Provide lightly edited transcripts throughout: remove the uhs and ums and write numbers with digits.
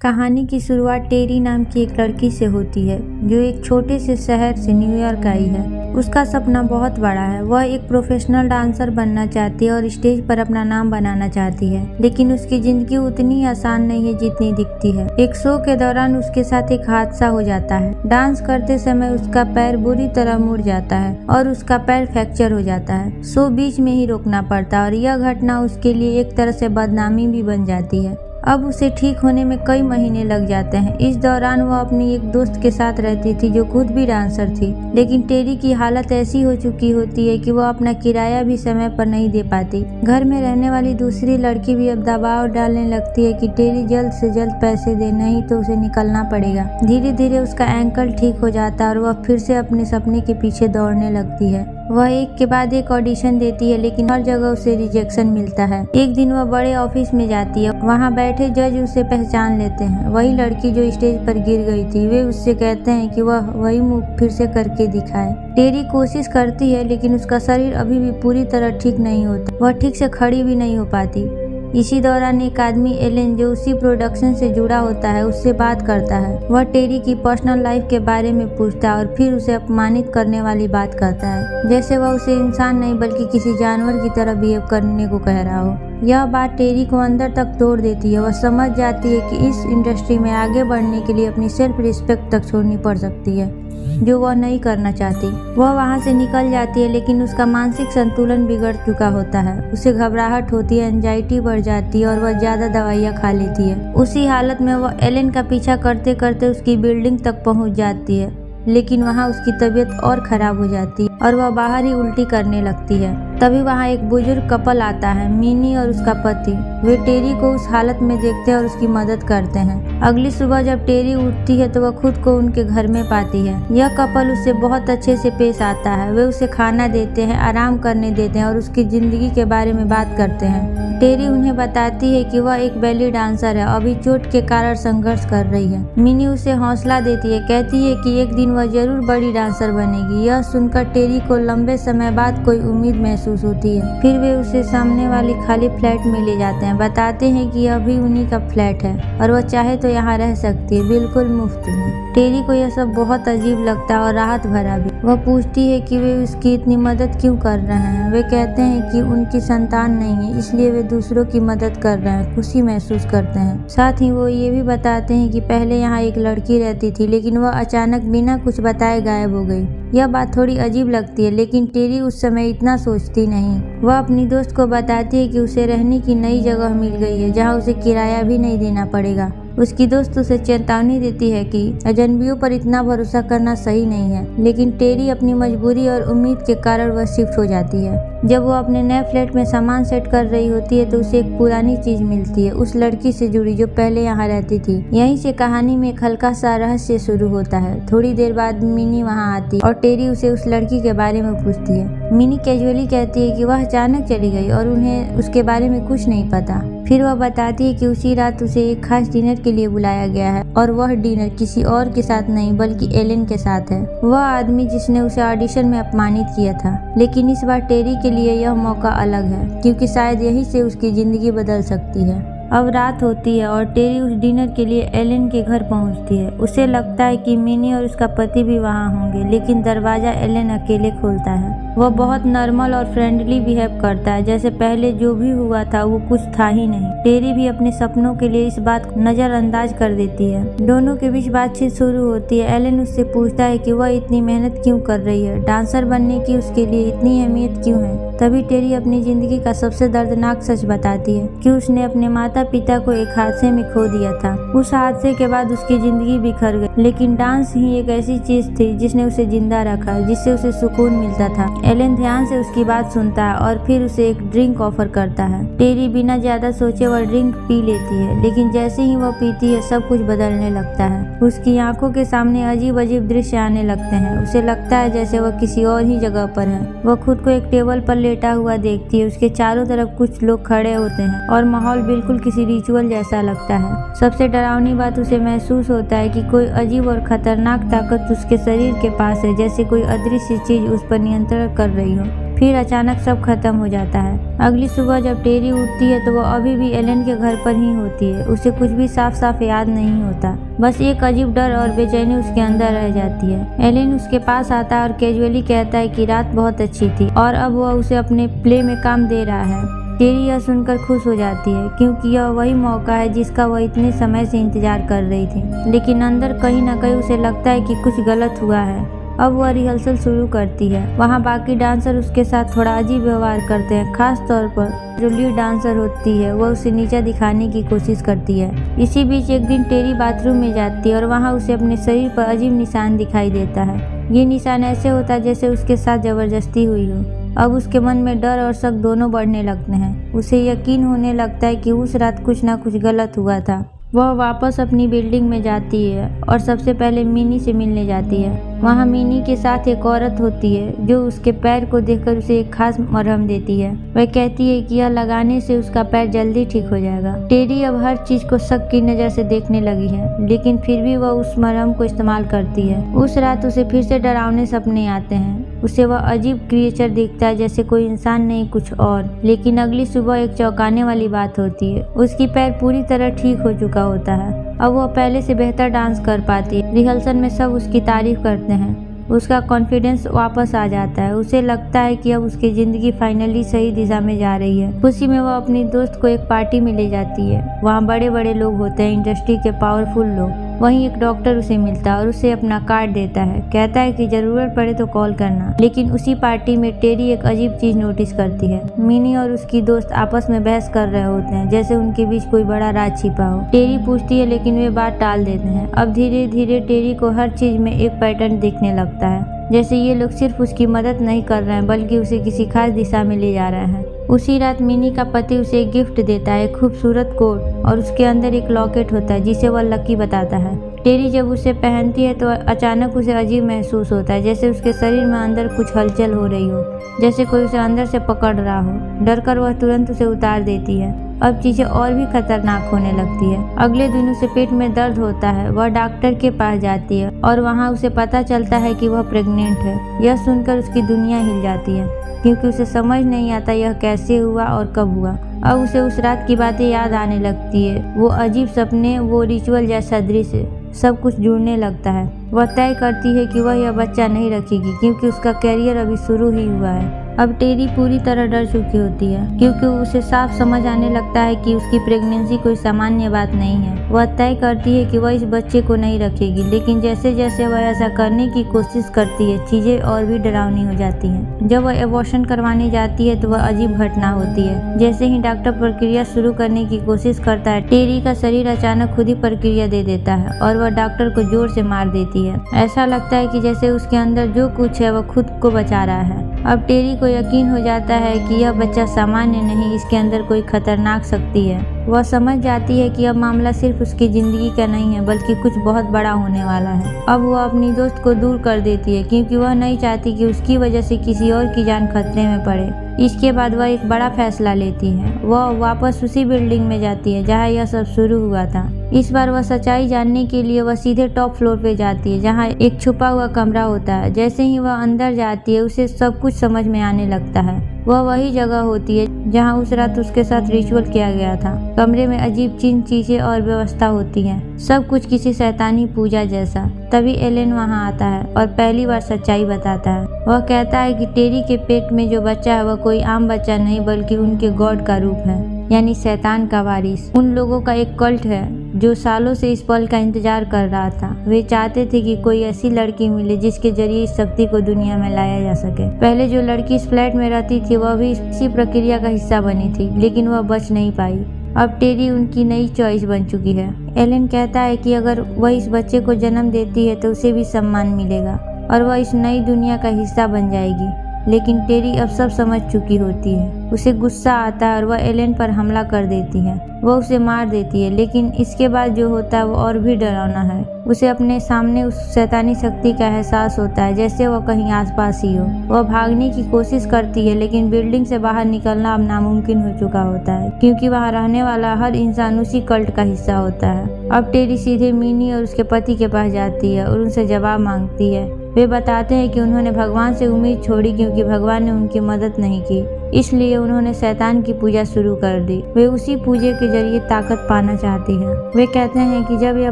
कहानी की शुरुआत टेरी नाम की एक लड़की से होती है जो एक छोटे से शहर से न्यूयॉर्क आई है। उसका सपना बहुत बड़ा है। वह एक प्रोफेशनल डांसर बनना चाहती है और स्टेज पर अपना नाम बनाना चाहती है, लेकिन उसकी जिंदगी उतनी आसान नहीं है जितनी दिखती है। एक शो के दौरान उसके साथ एक हादसा हो जाता है। डांस करते समय उसका पैर बुरी तरह मुड़ जाता है और उसका पैर फ्रैक्चर हो जाता है। शो बीच में ही रोकना पड़ता है और यह घटना उसके लिए एक तरह से बदनामी भी बन जाती है। अब उसे ठीक होने में कई महीने लग जाते हैं। इस दौरान वह अपनी एक दोस्त के साथ रहती थी जो खुद भी डांसर थी, लेकिन टेरी की हालत ऐसी हो चुकी होती है कि वह अपना किराया भी समय पर नहीं दे पाती। घर में रहने वाली दूसरी लड़की भी अब दबाव डालने लगती है कि टेरी जल्द से जल्द पैसे दे, नहीं तो उसे निकलना पड़ेगा। धीरे धीरे उसका एंकल ठीक हो जाता है और वह फिर से अपने सपने के पीछे दौड़ने लगती है। वह एक के बाद एक ऑडिशन देती है, लेकिन हर जगह उसे रिजेक्शन मिलता है। एक दिन वह बड़े ऑफिस में जाती है। वहां बैठे जज उसे पहचान लेते हैं। वही लड़की जो स्टेज पर गिर गई थी। वे उससे कहते हैं कि वह वही मूव फिर से करके दिखाए। टेरी कोशिश करती है, लेकिन उसका शरीर अभी भी पूरी तरह ठीक नहीं होता। वह ठीक से खड़ी भी नहीं हो पाती। इसी दौरान एक आदमी एलेन, जो उसी प्रोडक्शन से जुड़ा होता है, उससे बात करता है। वह टेरी की पर्सनल लाइफ के बारे में पूछता है और फिर उसे अपमानित करने वाली बात करता है, जैसे वह उसे इंसान नहीं बल्कि किसी जानवर की तरह बिहेव करने को कह रहा हो। यह बात टेरी को अंदर तक तोड़ देती है। वह समझ जाती है कि इस इंडस्ट्री में आगे बढ़ने के लिए अपनी सेल्फ रिस्पेक्ट तक छोड़नी पड़ सकती है, जो वह नहीं करना चाहती। वह वहां से निकल जाती है, लेकिन उसका मानसिक संतुलन बिगड़ चुका होता है। उसे घबराहट होती है, एंजाइटी बढ़ जाती है और वह ज्यादा दवाइयाँ खा लेती है। उसी हालत में वह एलेन का पीछा करते करते उसकी बिल्डिंग तक पहुंच जाती है, लेकिन वहां उसकी तबीयत और खराब हो जाती है और वह बाहर ही उल्टी करने लगती है। तभी वहां एक बुजुर्ग कपल आता है, मिनी और उसका पति। वे टेरी को उस हालत में देखते हैं और उसकी मदद करते हैं। अगली सुबह जब टेरी उठती है तो वह खुद को उनके घर में पाती है। यह कपल उससे बहुत अच्छे से पेश आता है। वे उसे खाना देते हैं, आराम करने देते हैं और उसकी जिंदगी के बारे में बात करते हैं। टेरी उन्हें बताती है कि वह एक बैली डांसर है, अभी चोट के कारण संघर्ष कर रही है। मिनी उसे हौसला देती है, कहती है कि एक दिन वह जरूर बड़ी डांसर बनेगी। यह सुनकर टेरी को लंबे समय बाद कोई उम्मीद महसूस होती है। फिर वे उसे सामने वाली खाली फ्लैट में ले जाते हैं, बताते हैं कि यह भी उन्हीं का फ्लैट है और वह चाहे तो यहाँ रह सकती है, बिल्कुल मुफ्त में। टेरी को यह सब बहुत अजीब लगता है और राहत भरा भी। वह पूछती है कि वे उसकी इतनी मदद क्यों कर रहे हैं। वे कहते हैं कि उनकी संतान नहीं है, इसलिए वे दूसरों की मदद कर रहे हैं, खुशी महसूस करते हैं। साथ ही वो ये भी बताते हैं कि पहले यहाँ एक लड़की रहती थी, लेकिन वह अचानक बिना कुछ बताए गायब हो गई। यह बात थोड़ी अजीब लगती है, लेकिन टेरी उस समय इतना सोचती नहीं। वह अपनी दोस्त को बताती है कि उसे रहने की नई जगह मिल गई है, जहाँ उसे किराया भी नहीं देना पड़ेगा। उसकी दोस्त उसे चेतावनी देती है कि अजनबियों पर इतना भरोसा करना सही नहीं है, लेकिन टेरी अपनी मजबूरी और उम्मीद के कारण वह शिफ्ट हो जाती है। जब वो अपने नए फ्लैट में सामान सेट कर रही होती है तो उसे एक पुरानी चीज मिलती है, उस लड़की से जुड़ी जो पहले यहाँ रहती थी। यहीं से कहानी में एक हल्का सा रहस्य शुरू होता है। थोड़ी देर बाद मिनी वहाँ आती है और टेरी उसे उस लड़की के बारे में पूछती है। मिनी कैजुअली कहती है कि वह अचानक चली गई और उन्हें उसके बारे में कुछ नहीं पता। फिर वह बताती है कि उसी रात उसे एक खास डिनर के लिए बुलाया गया है और वह डिनर किसी और के साथ नहीं बल्कि एलेन के साथ है, वह आदमी जिसने उसे ऑडिशन में अपमानित किया था। लेकिन इस बार टेरी के लिए यह मौका अलग है, क्योंकि शायद यहीं से उसकी जिंदगी बदल सकती है। अब रात होती है और टेरी उस डिनर के लिए एलेन के घर पहुंचती है। उसे लगता है कि मिनी और उसका पति भी वहां होंगे, लेकिन दरवाजा एलेन अकेले खोलता है। वह बहुत नॉर्मल और फ्रेंडली बिहेव करता है, जैसे पहले जो भी हुआ था वो कुछ था ही नहीं। टेरी भी अपने सपनों के लिए इस बात को नजरअंदाज कर देती है। दोनों के बीच बातचीत शुरू होती है। एलेन उससे पूछता है कि वह इतनी मेहनत क्यों कर रही है, डांसर बनने की उसके लिए इतनी अहमियत क्यों है। तभी टेरी अपनी जिंदगी का सबसे दर्दनाक सच बताती है कि उसने अपने माता पिता को एक हादसे में खो दिया था। उस हादसे के बाद उसकी जिंदगी बिखर गई, लेकिन डांस ही एक ऐसी चीज थी जिसने उसे जिंदा रखा, जिससे उसे सुकून मिलता था। एलेन ध्यान से उसकी बात सुनता है और फिर उसे एक ड्रिंक ऑफर करता है। टेरी बिना ज्यादा सोचे वह ड्रिंक पी लेती है, लेकिन जैसे ही वह पीती है सब कुछ बदलने लगता है। उसकी आंखों के सामने अजीब अजीब दृश्य आने लगते हैं। उसे लगता है जैसे वह किसी और ही जगह पर है। वह खुद को एक टेबल पर लेटा हुआ देखती है। उसके चारों तरफ कुछ लोग खड़े होते हैं और माहौल बिल्कुल किसी रिचुअल जैसा लगता है। सबसे डरावनी बात उसे महसूस होता है कि कोई अजीब और खतरनाक ताकत उसके शरीर के पास है, जैसे कोई अदृश्य चीज उस पर नियंत्रण कर रही हो। फिर अचानक सब खत्म हो जाता है। अगली सुबह जब टेरी उठती है तो वो अभी भी एलन के घर पर ही होती है। उसे कुछ भी साफ साफ याद नहीं होता, बस एक अजीब डर और बेचैनी उसके अंदर रह जाती है। एलन उसके पास आता है और कैजुअली कहता है कि रात बहुत अच्छी थी और अब वह उसे अपने प्ले में काम दे रहा है। टेरी यह सुनकर खुश हो जाती है क्योंकि यह वही मौका है जिसका वह इतने समय से इंतजार कर रही थी, लेकिन अंदर कहीं ना कहीं उसे लगता है कि कुछ गलत हुआ है। अब वह रिहर्सल शुरू करती है। वहाँ बाकी डांसर उसके साथ थोड़ा अजीब व्यवहार करते हैं, खास तौर पर जो लीड डांसर होती है वह उसे नीचा दिखाने की कोशिश करती है। इसी बीच एक दिन टेरी बाथरूम में जाती है और वहाँ उसे अपने शरीर पर अजीब निशान दिखाई देता है। ये निशान ऐसे होता है जैसे उसके साथ जबरदस्ती हुई हो। अब उसके मन में डर और शक दोनों बढ़ने लगते हैं। उसे यकीन होने लगता है कि उस रात कुछ ना कुछ गलत हुआ था। वह वापस अपनी बिल्डिंग में जाती है और सबसे पहले मिनी से मिलने जाती है। वहाँ मिनी के साथ एक औरत होती है जो उसके पैर को देखकर उसे एक खास मरहम देती है। वह कहती है कि यह लगाने से उसका पैर जल्दी ठीक हो जाएगा। टेरी अब हर चीज को शक की नजर से देखने लगी है, लेकिन फिर भी वह उस मरहम को इस्तेमाल करती है। उस रात उसे फिर से डरावने सपने आते हैं। उसे वह अजीब क्रिएचर दिखता है, जैसे कोई इंसान नहीं कुछ और। लेकिन अगली सुबह एक चौंकाने वाली बात होती है। उसकी पैर पूरी तरह ठीक हो चुका होता है। अब वह पहले से बेहतर डांस कर पाती है। रिहर्सल में सब उसकी तारीफ करते हैं। उसका कॉन्फिडेंस वापस आ जाता है। उसे लगता है कि अब उसकी जिंदगी फाइनली सही दिशा में जा रही है। खुशी में वह अपनी दोस्त को एक पार्टी में ले जाती है। वहाँ बड़े बड़े लोग होते हैं, इंडस्ट्री के पावरफुल लोग। वहीं एक डॉक्टर उसे मिलता है और उसे अपना कार्ड देता है। कहता है कि जरूरत पड़े तो कॉल करना। लेकिन उसी पार्टी में टेरी एक अजीब चीज नोटिस करती है। मिनी और उसकी दोस्त आपस में बहस कर रहे होते हैं, जैसे उनके बीच कोई बड़ा राज छिपा हो। टेरी पूछती है लेकिन वे बात टाल देते हैं। अब धीरे धीरे टेरी को हर चीज में एक पैटर्न दिखने लगता है, जैसे ये लोग सिर्फ उसकी मदद नहीं कर रहे हैं बल्कि उसे किसी खास दिशा में ले जा रहे हैं। उसी रात मिनी का पति उसे एक गिफ्ट देता है, एक खूबसूरत कोट, और उसके अंदर एक लॉकेट होता है जिसे वह लकी बताता है। टेरी जब उसे पहनती है तो अचानक उसे अजीब महसूस होता है, जैसे उसके शरीर में अंदर कुछ हलचल हो रही हो, जैसे कोई उसे अंदर से पकड़ रहा हो। डर कर वह तुरंत उसे उतार देती है। अब चीजें और भी खतरनाक होने लगती है। अगले दिन उसे पेट में दर्द होता है। वह डॉक्टर के पास जाती है और वहाँ उसे पता चलता है कि वह प्रेग्नेंट है। यह सुनकर उसकी दुनिया हिल जाती है क्योंकि उसे समझ नहीं आता यह कैसे हुआ और कब हुआ। अब उसे उस रात की बातें याद आने लगती है। वो अजीब सपने, वो रिचुअल जैसा दृश्य, सब कुछ जुड़ने लगता है। वह तय करती है कि वह यह बच्चा नहीं रखेगी क्योंकि उसका करियर अभी शुरू ही हुआ है। अब टेरी पूरी तरह डर चुकी होती है क्योंकि उसे साफ समझ आने लगता है कि उसकी प्रेगनेंसी कोई सामान्य बात नहीं है। वह तय करती है कि वह इस बच्चे को नहीं रखेगी, लेकिन जैसे जैसे वह ऐसा करने की कोशिश करती है चीजें और भी डरावनी हो जाती हैं। जब वह एबॉर्शन करवाने जाती है तो वह अजीब घटना होती है। जैसे ही डॉक्टर प्रक्रिया शुरू करने की कोशिश करता है, टेरी का शरीर अचानक खुद ही प्रक्रिया दे देता है और वह डॉक्टर को जोर से मार देती है। ऐसा लगता है कि जैसे उसके अंदर जो कुछ है वह खुद को बचा रहा है। अब टेरी को यकीन हो जाता है कि यह बच्चा सामान्य नहीं, इसके अंदर कोई खतरनाक शक्ति है। वह समझ जाती है कि अब मामला सिर्फ उसकी जिंदगी का नहीं है बल्कि कुछ बहुत बड़ा होने वाला है। अब वह अपनी दोस्त को दूर कर देती है क्योंकि वह नहीं चाहती कि उसकी वजह से किसी और की जान खतरे में पड़े। इसके बाद वह एक बड़ा फैसला लेती है। वह वापस उसी बिल्डिंग में जाती है जहाँ यह सब शुरू हुआ था। इस बार वह सच्चाई जानने के लिए वह सीधे टॉप फ्लोर पे जाती है जहाँ एक छुपा हुआ कमरा होता है। जैसे ही वह अंदर जाती है उसे सब कुछ समझ में आने लगता है। वह वही जगह होती है जहाँ उस रात उसके साथ रिचुअल किया गया था। कमरे में अजीब चीजें और व्यवस्था होती है, सब कुछ किसी शैतानी पूजा जैसा। तभी एलेन वहाँ आता है और पहली बार सच्चाई बताता है। वह कहता है कि टेरी के पेट में जो बच्चा है वह कोई आम बच्चा नहीं बल्कि उनके गॉड का रूप है, यानी शैतान का वारिस। उन लोगों का एक कल्ट है जो सालों से इस पल का इंतजार कर रहा था। वे चाहते थे कि कोई ऐसी लड़की मिले जिसके जरिए इस शक्ति को दुनिया में लाया जा सके। पहले जो लड़की इस फ्लैट में रहती थी वह भी इसी प्रक्रिया का हिस्सा बनी थी, लेकिन वह बच नहीं पाई। अब टेरी उनकी नई चॉइस बन चुकी है। एलेन कहता है कि अगर वह इस बच्चे को जन्म देती है तो उसे भी सम्मान मिलेगा और वह इस नई दुनिया का हिस्सा बन जाएगी। लेकिन टेरी अब सब समझ चुकी होती है। उसे गुस्सा आता है और वह एलेन पर हमला कर देती है। वह उसे मार देती है, लेकिन इसके बाद जो होता है वो और भी डरावना है। उसे अपने सामने उस शैतानी शक्ति का एहसास होता है, जैसे वह कहीं आसपास ही हो। वह भागने की कोशिश करती है, लेकिन बिल्डिंग से बाहर निकलना अब नामुमकिन हो चुका होता है क्योंकि वहाँ रहने वाला हर इंसान उसी कल्ट का हिस्सा होता है। अब टेरी सीधे मिनी और उसके पति के पास जाती है और उनसे जवाब मांगती है वे बताते हैं कि उन्होंने भगवान से उम्मीद छोड़ी क्योंकि भगवान ने उनकी मदद नहीं की, इसलिए उन्होंने शैतान की पूजा शुरू कर दी। वे उसी पूजे के जरिए ताकत पाना चाहती है। वे कहते हैं कि जब यह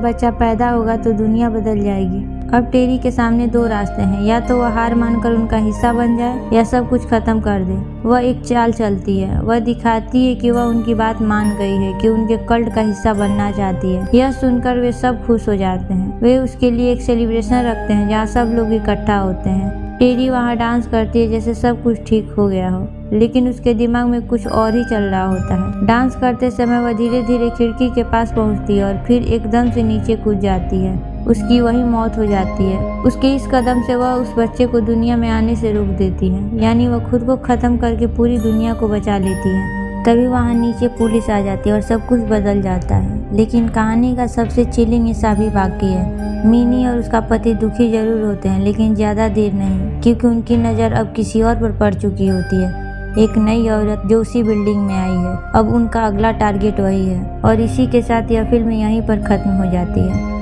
बच्चा पैदा होगा तो दुनिया बदल जाएगी। अब टेरी के सामने दो रास्ते हैं, या तो वह हार मानकर उनका हिस्सा बन जाए या सब कुछ खत्म कर दे। वह एक चाल चलती है। वह दिखाती है कि वह उनकी बात मान गई है, कि उनके कल्ट का हिस्सा बनना चाहती है। यह सुनकर वे सब खुश हो जाते हैं। वे उसके लिए एक सेलिब्रेशन रखते हैं जहाँ सब लोग इकट्ठा होते हैं। टेरी वहाँ डांस करती है जैसे सब कुछ ठीक हो गया हो, लेकिन उसके दिमाग में कुछ और ही चल रहा होता है। डांस करते समय वह धीरे धीरे खिड़की के पास पहुँचती है और फिर एकदम से नीचे कूद जाती है। उसकी वही मौत हो जाती है। उसके इस कदम से वह उस बच्चे को दुनिया में आने से रोक देती है, यानी वह खुद को खत्म करके पूरी दुनिया को बचा लेती है। तभी वहाँ नीचे पुलिस आ जाती है और सब कुछ बदल जाता है। लेकिन कहानी का सबसे चिलिंग हिस्सा भी बाकी है। मिनी और उसका पति दुखी जरूर होते हैं, लेकिन ज़्यादा देर नहीं, क्योंकि उनकी नज़र अब किसी और पर पड़ चुकी होती है। एक नई औरत जो उसी बिल्डिंग में आई है। अब उनका अगला टारगेट वही है। और इसी के साथ यह फिल्म यहीं पर खत्म हो जाती है।